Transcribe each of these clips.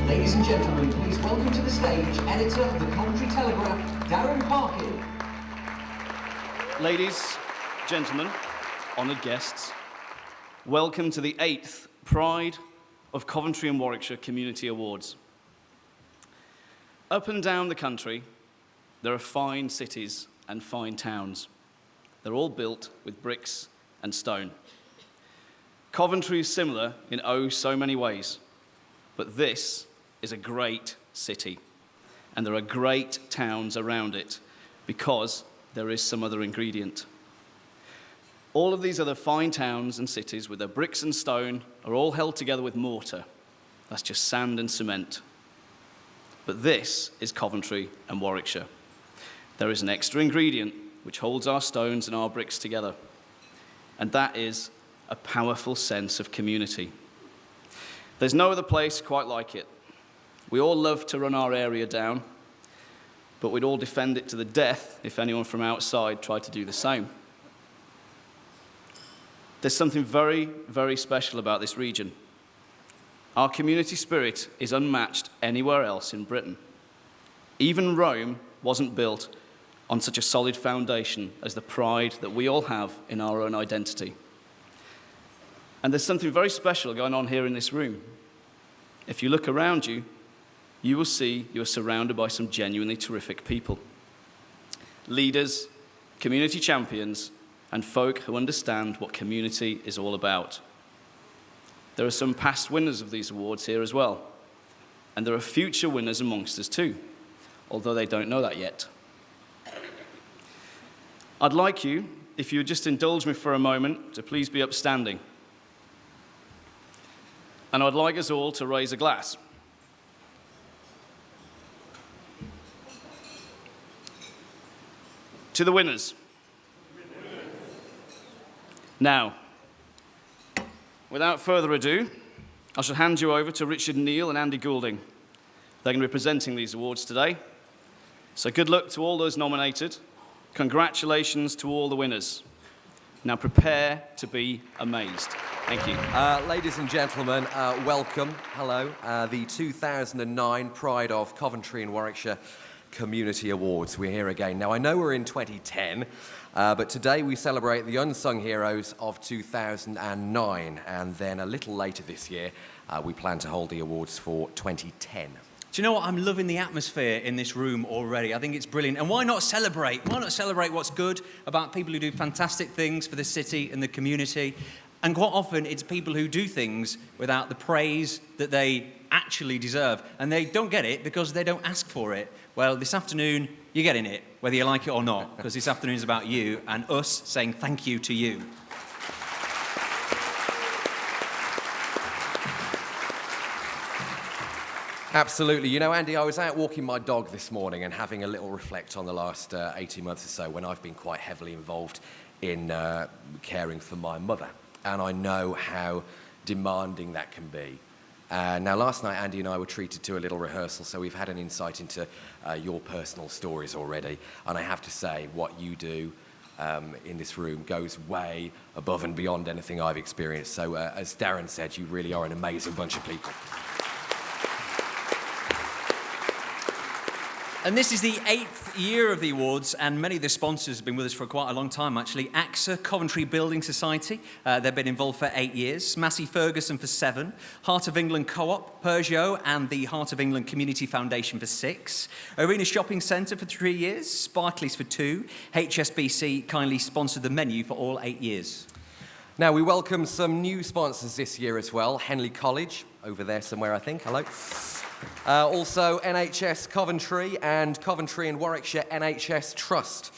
Ladies and gentlemen, please welcome to the stage editor of the Coventry Telegraph, Darren Parkin. Ladies, gentlemen, honoured guests, welcome to the 8th Pride of Coventry and Warwickshire Community Awards. Up and down the country, there are fine cities and fine towns. They're all built with bricks and stone. Coventry is similar in oh so many ways, but this is a great city, and there are great towns around it because there is some other ingredient. All of these other fine towns and cities with their bricks and stone are all held together with mortar. That's just sand and cement. But this is Coventry and Warwickshire. There is an extra ingredient which holds our stones and our bricks together, and that is a powerful sense of community. There's no other place quite like it. We all love to run our area down, but we'd all defend it to the death if anyone from outside tried to do the same. There's something very, very special about this region. Our community spirit is unmatched anywhere else in Britain. Even Rome wasn't built on such a solid foundation as the pride that we all have in our own identity. And there's something very special going on here in this room. If you look around you, you will see you are surrounded by some genuinely terrific people. Leaders, community champions, and folk who understand what community is all about. There are some past winners of these awards here as well, and there are future winners amongst us too, although they don't know that yet. I'd like you, if you would just indulge me for a moment, to please be upstanding. And I'd like us all to raise a glass. To the winners. Now, without further ado, I shall hand you over to Richard Neal and Andy Goulding. They're going to be presenting these awards today. So good luck to all those nominated. Congratulations to all the winners. Now prepare to be amazed. Thank you. Ladies and gentlemen, welcome. Hello. The 2009 Pride of Coventry and Warwickshire Community Awards. We're here again. Now, I know we're in 2010, but today we celebrate the unsung heroes of 2009, and then a little later this year, we plan to hold the awards for 2010. Do you know what? I'm loving the atmosphere in this room already. I think it's brilliant. And why not celebrate? Why not celebrate what's good about people who do fantastic things for the city and the community? And quite often, it's people who do things without the praise that they actually deserve. And they don't get it because they don't ask for it. Well, this afternoon, you're getting it, whether you like it or not, because this afternoon is about you and us saying thank you to you. Absolutely. You know, Andy, I was out walking my dog this morning and having a little reflect on the last 18 months or so when I've been quite heavily involved in caring for my mother. And I know how demanding that can be. Now, last night, Andy and I were treated to a little rehearsal, so we've had an insight into your personal stories already. And I have to say, what you do in this room goes way above and beyond anything I've experienced. So, as Darren said, you really are an amazing bunch of people. And this is the 8th year of the awards, and many of the sponsors have been with us for quite a long time, actually. AXA, Coventry Building Society, they've been involved for 8 years. Massey Ferguson for 7. Heart of England Co-op, Peugeot, and the Heart of England Community Foundation for 6. Arena Shopping Centre for 3 years. Sparkleys for 2. HSBC kindly sponsored the menu for all 8 years. Now, we welcome some new sponsors this year as well. Henley College, over there somewhere, I think. Hello. Also, NHS Coventry and Coventry and Warwickshire NHS Trust.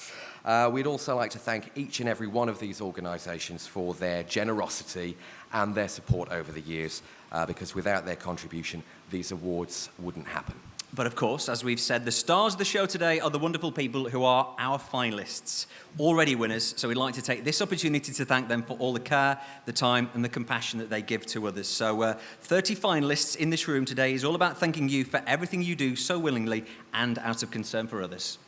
We'd also like to thank each and every one of these organisations for their generosity and their support over the years, because without their contribution, these awards wouldn't happen. But of course, as we've said, the stars of the show today are the wonderful people who are our finalists, already winners, so we'd like to take this opportunity to thank them for all the care, the time and the compassion that they give to others. So 30 finalists in this room today is all about thanking you for everything you do so willingly and out of concern for others.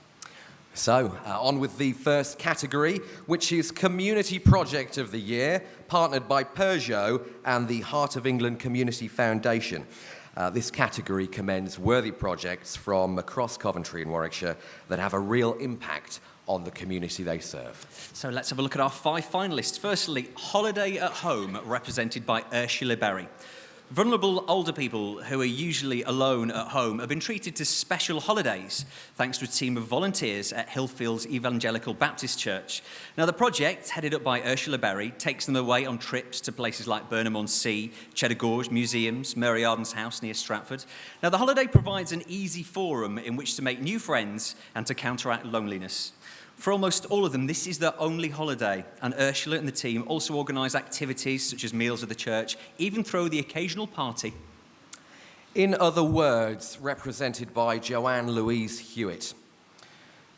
So, on with the first category, which is Community Project of the Year, partnered by Peugeot and the Heart of England Community Foundation. This category commends worthy projects from across Coventry and Warwickshire that have a real impact on the community they serve. So let's have a look at our 5 finalists. Firstly, Holiday at Home, represented by Ursula Berry. Vulnerable older people who are usually alone at home have been treated to special holidays thanks to a team of volunteers at Hillfields Evangelical Baptist Church. Now, the project, headed up by Ursula Berry, takes them away on trips to places like Burnham-on-Sea, Cheddar Gorge, museums, Mary Arden's house near Stratford. Now, the holiday provides an easy forum in which to make new friends and to counteract loneliness. For almost all of them, this is their only holiday, and Ursula and the team also organise activities such as meals at the church, even throw the occasional party. In Other Words, represented by Joanne Louise Hewitt.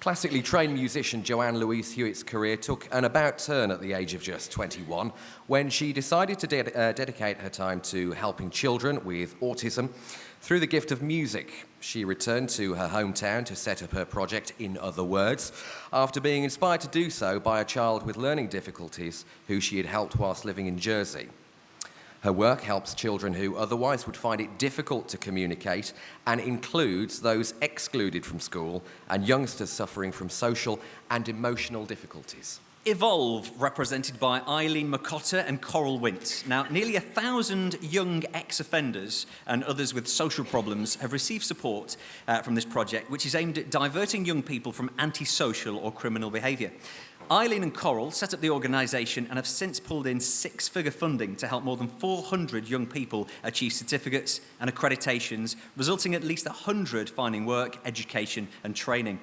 Classically trained musician Joanne Louise Hewitt's career took an about turn at the age of just 21 when she decided to dedicate her time to helping children with autism. Through the gift of music, she returned to her hometown to set up her project In Other Words, after being inspired to do so by a child with learning difficulties who she had helped whilst living in Jersey. Her work helps children who otherwise would find it difficult to communicate and includes those excluded from school and youngsters suffering from social and emotional difficulties. Evolve, represented by Eileen McCotter and Coral Wint. Now, nearly 1,000 young ex-offenders and others with social problems have received support from this project, which is aimed at diverting young people from antisocial or criminal behaviour. Eileen and Coral set up the organisation and have since pulled in 6-figure funding to help more than 400 young people achieve certificates and accreditations, resulting in at least 100 finding work, education and training.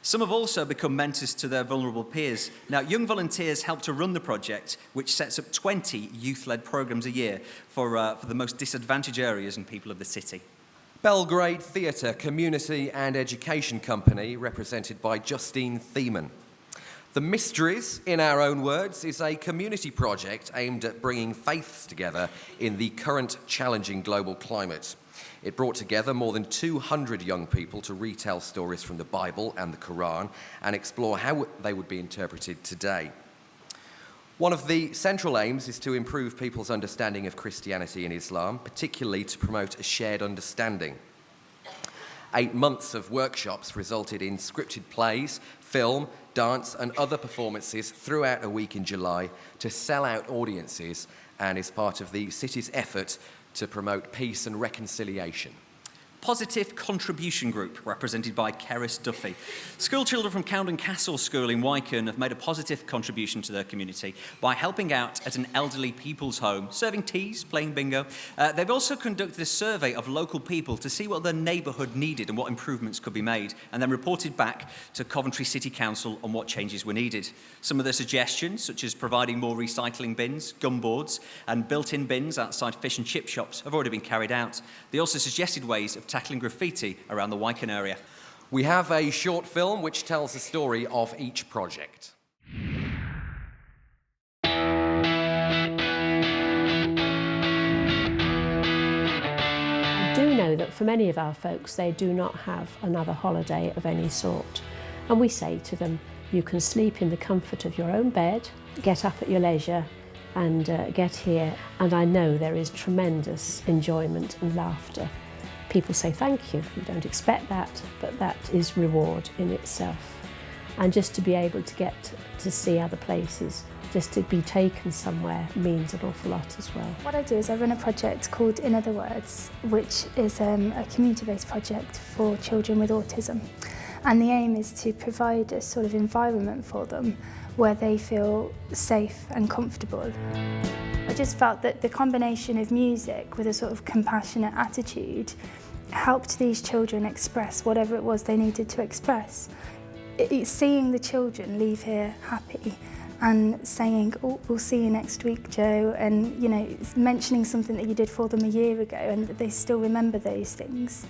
Some have also become mentors to their vulnerable peers. Now, young volunteers help to run the project, which sets up 20 youth-led programmes a year for the most disadvantaged areas and people of the city. Belgrade Theatre Community and Education Company, represented by Justine Thiemann. The Mysteries, in our own words, is a community project aimed at bringing faiths together in the current challenging global climate. It brought together more than 200 young people to retell stories from the Bible and the Quran and explore how they would be interpreted today. One of the central aims is to improve people's understanding of Christianity and Islam, particularly to promote a shared understanding. 8 months of workshops resulted in scripted plays, film, dance and other performances throughout a week in July to sell out audiences and is part of the city's effort to promote peace and reconciliation. Positive Contribution Group, represented by Keris Duffy. School children from Cowden Castle School in Wycombe have made a positive contribution to their community by helping out at an elderly people's home, serving teas, playing bingo. They've also conducted a survey of local people to see what their neighbourhood needed and what improvements could be made, and then reported back to Coventry City Council on what changes were needed. Some of the suggestions, such as providing more recycling bins, gumboards, and built-in bins outside fish and chip shops, have already been carried out. They also suggested ways of tackling graffiti around the Wycombe area. We have a short film which tells the story of each project. I do know that for many of our folks, they do not have another holiday of any sort. And we say to them, you can sleep in the comfort of your own bed, get up at your leisure and get here. And I know there is tremendous enjoyment and laughter. People say thank you. You don't expect that, but that is reward in itself. And just to be able to get to see other places, just to be taken somewhere means an awful lot as well. What I do is I run a project called In Other Words, which is a community-based project for children with autism. And the aim is to provide a sort of environment for them where they feel safe and comfortable. I just felt that the combination of music with a sort of compassionate attitude helped these children express whatever it was they needed to express. It's seeing the children leave here happy and saying, oh, we'll see you next week, Joe, and mentioning something that you did for them a year ago and that they still remember those things.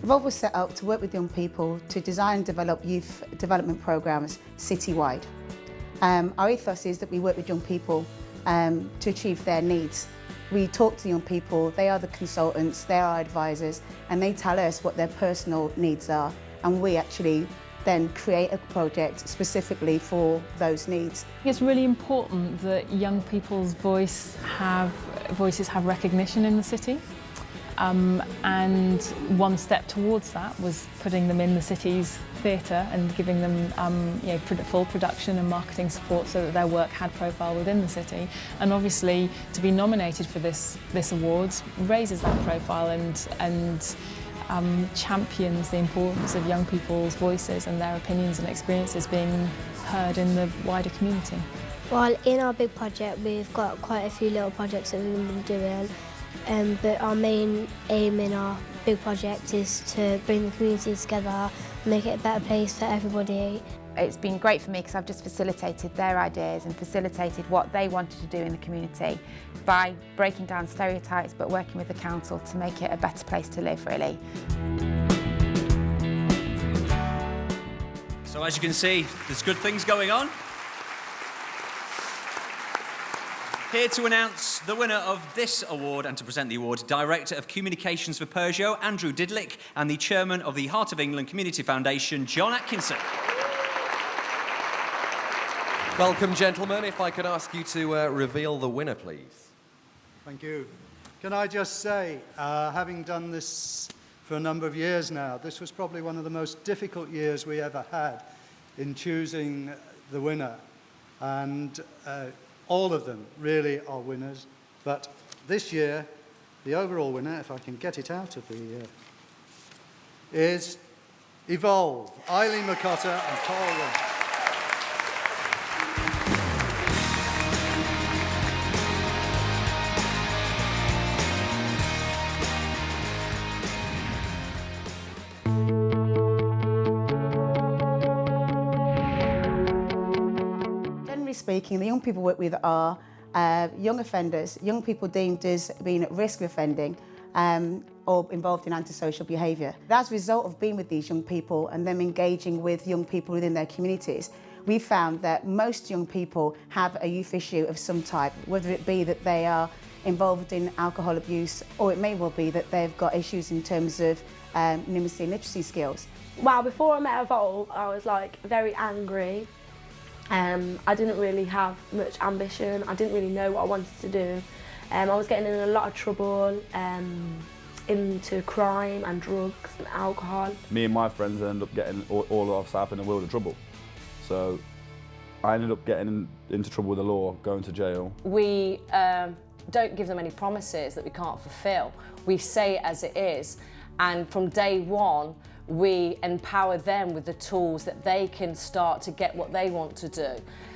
Evolve was set up to work with young people to design and develop youth development programmes citywide. Our ethos is that we work with young people to achieve their needs. We talk to young people, they are the consultants, they are our advisors, and they tell us what their personal needs are, and we actually then create a project specifically for those needs. It's really important that young people's voices have recognition in the city. And one step towards that was putting them in the city's theatre and giving them full production and marketing support so that their work had profile within the city. And obviously to be nominated for this awards raises that profile and champions the importance of young people's voices and their opinions and experiences being heard in the wider community. Well, in our big project we've got quite a few little projects that we've been doing. But our main aim in our big project is to bring the community together, make it a better place for everybody. It's been great for me because I've just facilitated their ideas and facilitated what they wanted to do in the community by breaking down stereotypes but working with the council to make it a better place to live, really. So as you can see, there's good things going on. Here to announce the winner of this award and to present the award, Director of Communications for Peugeot, Andrew Didlick, and the Chairman of the Heart of England Community Foundation, John Atkinson. Welcome, gentlemen. If I could ask you to reveal the winner, please. Thank you. Can I just say, having done this for a number of years now, this was probably one of the most difficult years we ever had in choosing the winner. And all of them really are winners, but this year, the overall winner, if I can get it out of the, is Evolve, Eileen McCotter and Paul Wynn. Speaking, the young people we work with are young offenders, young people deemed as being at risk of offending or involved in antisocial behaviour. As a result of being with these young people and them engaging with young people within their communities, we found that most young people have a youth issue of some type, whether it be that they are involved in alcohol abuse or it may well be that they've got issues in terms of numeracy and literacy skills. Well, before I met Evolve, I was very angry. I didn't really have much ambition. I didn't really know what I wanted to do. I was getting in a lot of trouble, into crime and drugs and alcohol. Me and my friends ended up getting all of ourselves in a world of trouble. So I ended up getting into trouble with the law, going to jail. We don't give them any promises that we can't fulfill. We say it as it is, and from day one, we empower them with the tools that they can start to get what they want to do.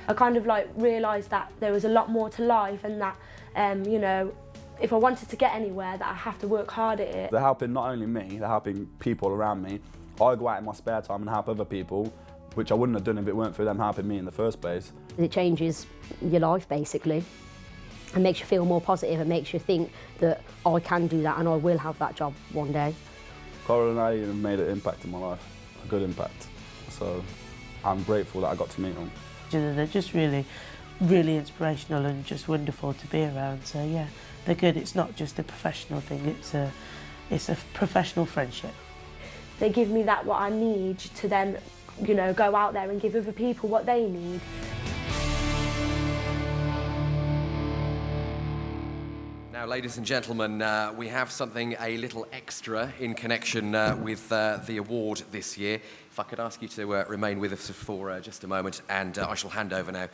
I kind of realised that there was a lot more to life and that, if I wanted to get anywhere, that I have to work hard at it. They're helping not only me, they're helping people around me. I go out in my spare time and help other people, which I wouldn't have done if it weren't for them helping me in the first place. It changes your life, basically, and makes you feel more positive and makes you think that I can do that and I will have that job one day. Coral and Eileen have made an impact in my life, a good impact. So I'm grateful that I got to meet them. They're just really, really inspirational and just wonderful to be around. So yeah, they're good. It's not just a professional thing, it's a professional friendship. They give me what I need to then, go out there and give other people what they need. Now, ladies and gentlemen, we have something a little extra in connection with the award this year. If I could ask you to remain with us for just a moment, and I shall hand over now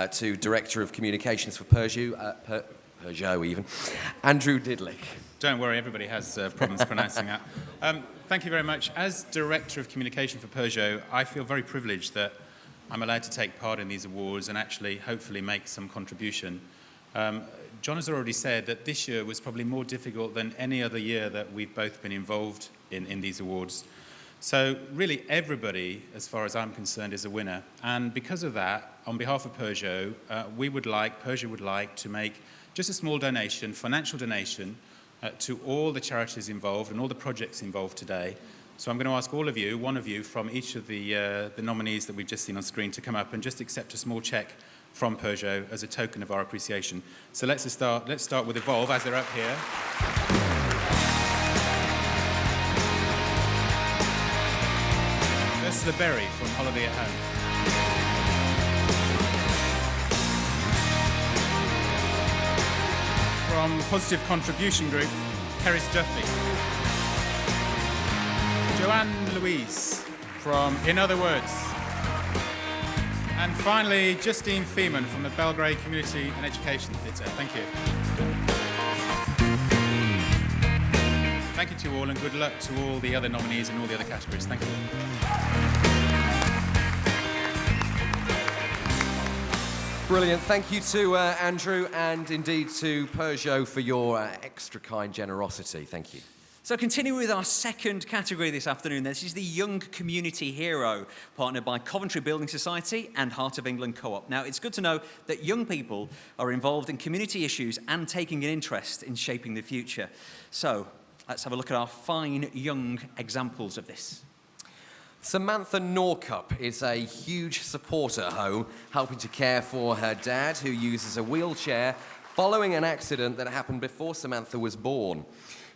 to Director of Communications for Peugeot, Andrew Didlick. Don't worry, everybody has problems pronouncing that. Thank you very much. As Director of Communication for Peugeot, I feel very privileged that I'm allowed to take part in these awards and actually, hopefully, make some contribution. John has already said that this year was probably more difficult than any other year that we've both been involved in these awards. So really everybody, as far as I'm concerned, is a winner. And because of that, on behalf of Peugeot, Peugeot would like to make just a small donation, financial donation, to all the charities involved and all the projects involved today. So I'm going to ask all of you, one of you from each of the nominees that we've just seen on screen, to come up and just accept a small cheque from Peugeot as a token of our appreciation. So let's start with Evolve as they're up here. Ursula Berry from Holiday at Home. From Positive Contribution Group, Keris Duffy. Joanne Louise from In Other Words. And finally, Justine Feeman from the Belgrade Community and Education Theatre. Thank you. Thank you to you all, and good luck to all the other nominees in all the other categories. Thank you. Brilliant. Thank you to Andrew and indeed to Peugeot for your extra kind generosity. Thank you. So continuing with our second category this afternoon, this is the Young Community Hero, partnered by Coventry Building Society and Heart of England Co-op. Now, it's good to know that young people are involved in community issues and taking an interest in shaping the future. So let's have a look at our fine young examples of this. Samantha Norcup is a huge supporter at home, helping to care for her dad, who uses a wheelchair following an accident that happened before Samantha was born.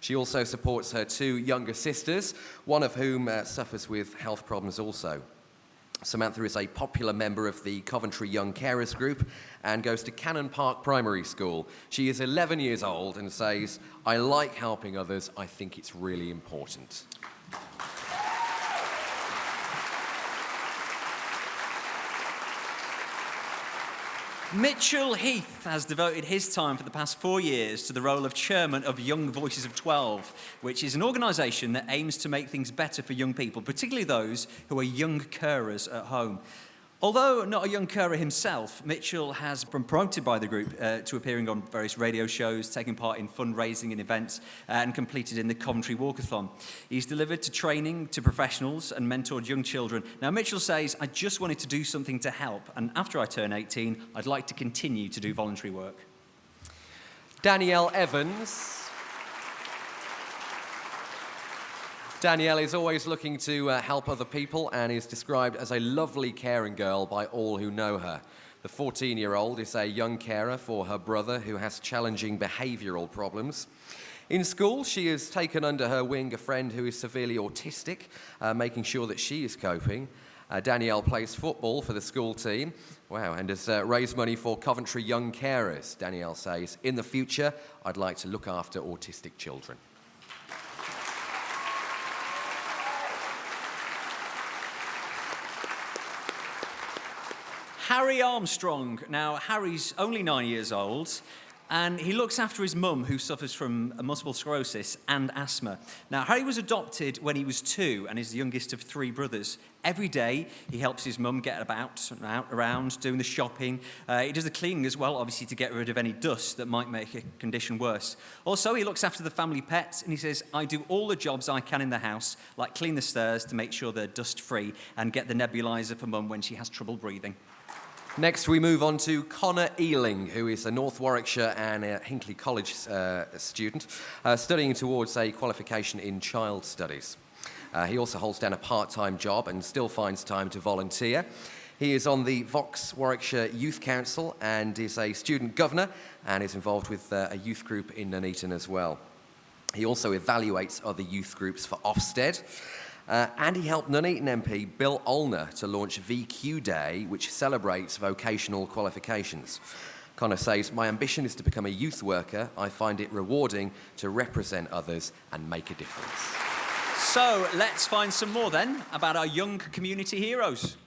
She also supports her two younger sisters, one of whom suffers with health problems also. Samantha is a popular member of the Coventry Young Carers Group and goes to Cannon Park Primary School. She is 11 years old and says, "I like helping others. I think it's really important." Mitchell Heath has devoted his time for the past 4 years to the role of chairman of Young Voices of 12, which is an organisation that aims to make things better for young people, particularly those who are young carers at home. Although not a young carer himself, Mitchell has been promoted by the group to appearing on various radio shows, taking part in fundraising and events, and completed in the Coventry Walkathon. He's delivered to training to professionals and mentored young children. Now, Mitchell says, "I just wanted to do something to help, and after I turn 18, I'd like to continue to do voluntary work." Danielle Evans. Danielle is always looking to help other people and is described as a lovely, caring girl by all who know her. The 14-year-old is a young carer for her brother who has challenging behavioural problems. In school, she has taken under her wing a friend who is severely autistic, making sure that she is coping. Danielle plays football for the school team, and has raised money for Coventry Young Carers. Danielle says, "In the future, I'd like to look after autistic children." Harry Armstrong. Now, Harry's only 9 years old, and he looks after his mum, who suffers from multiple sclerosis and asthma. Now, Harry was adopted when he was 2 and is the youngest of 3 brothers. Every day, he helps his mum get out around, doing the shopping. He does the cleaning as well, obviously, to get rid of any dust that might make a condition worse. Also, he looks after the family pets, and he says, "I do all the jobs I can in the house, like clean the stairs to make sure they're dust-free and get the nebulizer for mum when she has trouble breathing." Next, we move on to Connor Ealing, who is a North Warwickshire and Hinckley College student, studying towards a qualification in child studies. He also holds down a part-time job and still finds time to volunteer. He is on the Vox Warwickshire Youth Council and is a student governor and is involved with a youth group in Nuneaton as well. He also evaluates other youth groups for Ofsted. And he helped Nuneaton MP Bill Olner to launch VQ Day, which celebrates vocational qualifications. Connor says, "My ambition is to become a youth worker. I find it rewarding to represent others and make a difference." So let's find some more then about our young community heroes.